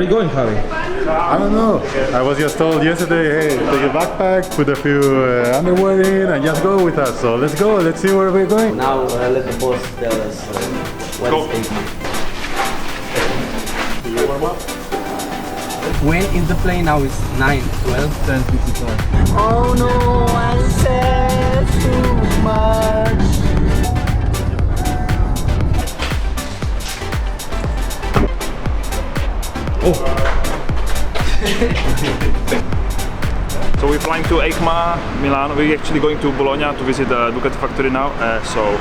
are you going, Javi? I don't know. I was just told yesterday, hey, take a backpack, put a few underwear in, and just go with us. So let's go. Let's see where we're going. Now let the boss tell us what's Eicma. You warm up? When is the plane now? It's 9, 12, 10:55. Oh no, I said too much. Oh. So we're flying to Eicma, Milan. We're actually going to Bologna to visit the Ducati factory now. So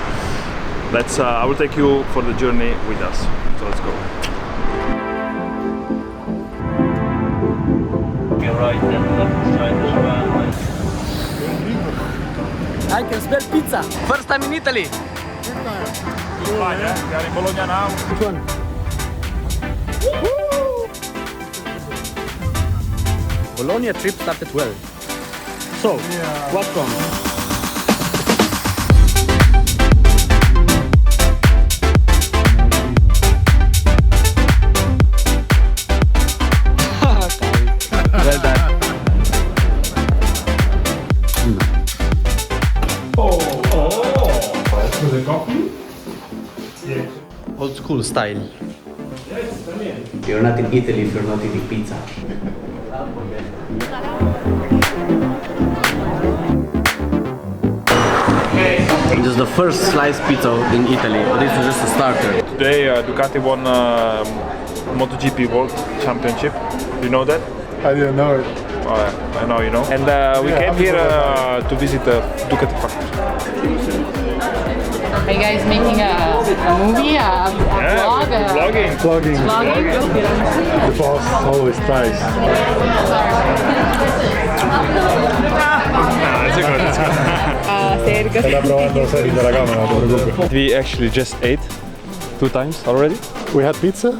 let's. I will take you for the journey with us. So let's go. Right and left side as well. I can smell pizza. First time in Italy. Fine, yeah? We are in Bologna now. Which one? Bologna trip started well. So, what from? Well done. The coffee? Old school style. You're not in Italy if you're not eating pizza. This is the first sliced pizza in Italy. This is just a starter. Today Ducati won MotoGP World Championship. You know that? I didn't know it. I know you know. And we came here to visit the Ducati factory. Are you guys making a movie, a vlog? Vlogging. Vlogging. The boss always tries. Sta provando serie dalla camera, non ti preoccupare. We actually just ate 2 times already. We had pizza.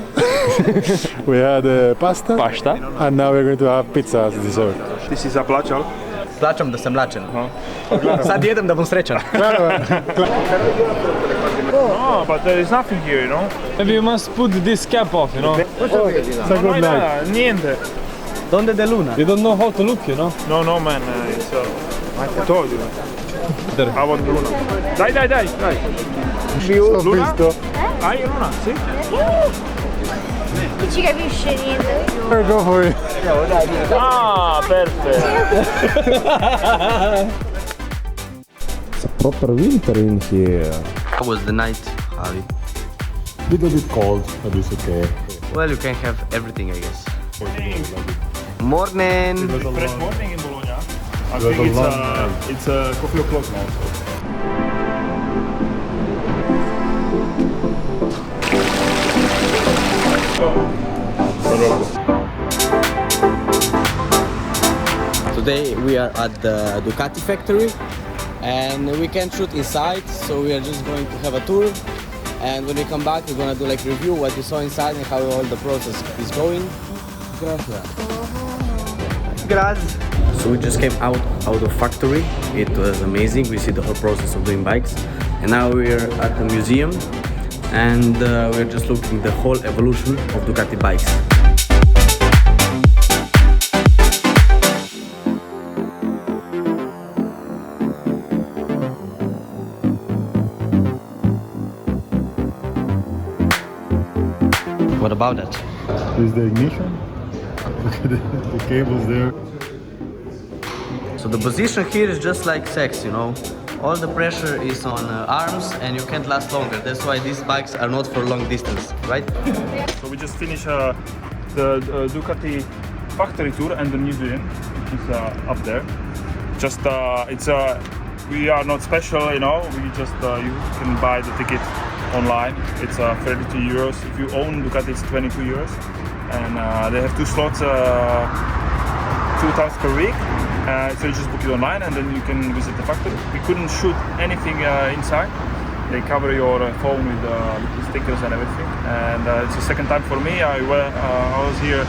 We had pasta. Pasta. And now we're going to have pizza as dessert. This is a plaćal. Plaćam da sam mlačan. Sad jedem da bom srećan. Oh, but there is nothing here, you know. Maybe you must put this cap off, you know? It's a good night. Niente. Donde de luna? You don't know how to look, you know? No, man. It's I told you. I want Luna. Dai. L'ho Luna? visto. Hai Luna, sì? Non ci capisce niente. Go for it. Ah, perfect. It's a proper winter in here. How was the night, Javi? Little bit cold, but it's okay. Well, you can have everything, I guess. Morning! Fresh morning in Bologna. I was think a long it's coffee o'clock now. Today we are at the Ducati factory and we can't shoot inside, so we are just going to have a tour, and when we come back we're gonna do like review what we saw inside and how all the process is going. Gracias. So we just came out of factory. It was amazing. We see the whole process of doing bikes, and now we're at the museum and we're just looking at the whole evolution of Ducati bikes. What about that? This is the ignition. Look at the cables there. So the position here is just like sex, you know. All the pressure is on arms and you can't last longer. That's why these bikes are not for long distance, right? So we just finished the Ducati factory tour and the museum, which is up there. Just we are not special, you know. We just you can buy the ticket online. It's 32 euros. If you own Ducati, it's 22 euros. And they have 2 slots, 2 times per week. So you just book it online and then you can visit the factory. We couldn't shoot anything inside. They cover your phone with the stickers and everything. And it's the second time for me. I was here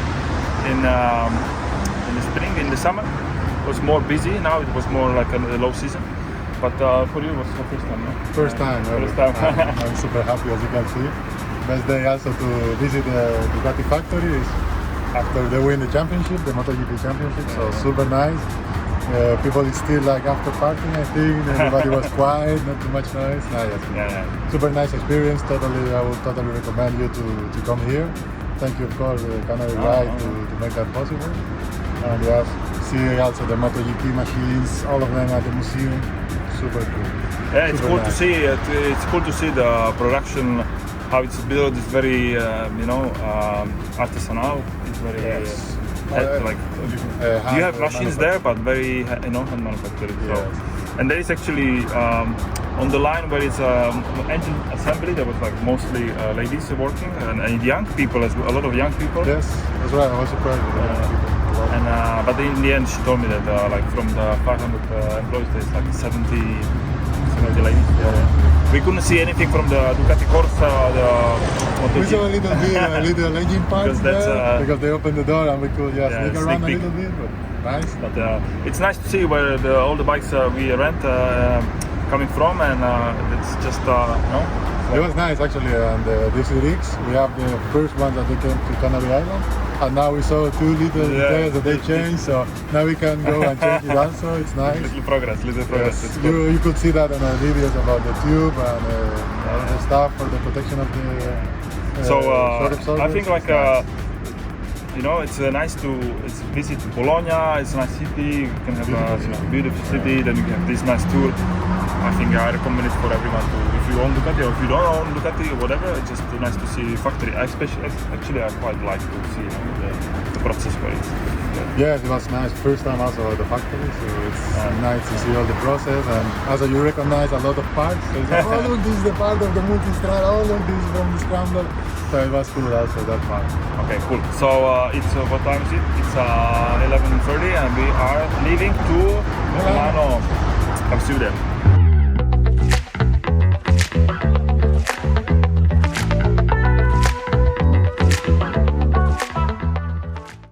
in the spring, in the summer. It was more busy. Now it was more like a low season. But for you, it was the first time, no? First time. First time. I'm super happy, as you can see. Best day also to visit the Ducati factory is after they win the championship, the MotoGP championship, so super nice. People is still like after partying, I think. Everybody was quiet, not too much noise. Super nice experience. Totally, I would totally recommend you to come here. Thank you, of course, Canary Ride to make that possible. And yes, see also the MotoGP machines, all of them at the museum. Super cool. Yeah, it's Super cool nice. to see. It's cool to see the production, how it's built. It's very, artisanal. It's very like. You have machines there, but very, hand manufactured. So. Yes. And there is actually on the line where it's engine assembly. There was like mostly ladies working and young people as well. A lot of young people. Yes, that's right. I was surprised with that. And but in the end, she told me that like from the 500 employees, there's like 70 ladies. We couldn't see anything from the Ducati Corsa. We saw a little bit, a little engine parts Because that's, there, because they opened the door and we could just yeah, sneak around a sneak little bit, but nice. But it's nice to see where all the bikes we rent coming from, and it's just It was nice actually, and these rigs, we have the first ones that they came to Canary Island, and now we saw two little details that they changed, so now we can go and change it also. It's nice. Little progress. Yes, It's good. you could see that on our videos about the tube and all the stuff for the protection of the shock absorbers. I think like It's nice. it's nice to visit Bologna. It's a nice city. You can have a beautiful city. Then you can have this nice tour. I think I recommend it for everyone to, if you own Ducati or if you don't own Ducati or whatever. It's just nice to see factory. Actually, I quite like to see the process where it's. Yes, it was nice. First time also at the factory, so it's nice to see all the process. And also you recognize a lot of parts. So it's like, oh look, this is the part of the multistrada. Oh look, this is from the scramble. So it was cool also that part. Okay, cool. So it's what time is it? It's 11:30, and we are leaving to Milano. I'll see you there.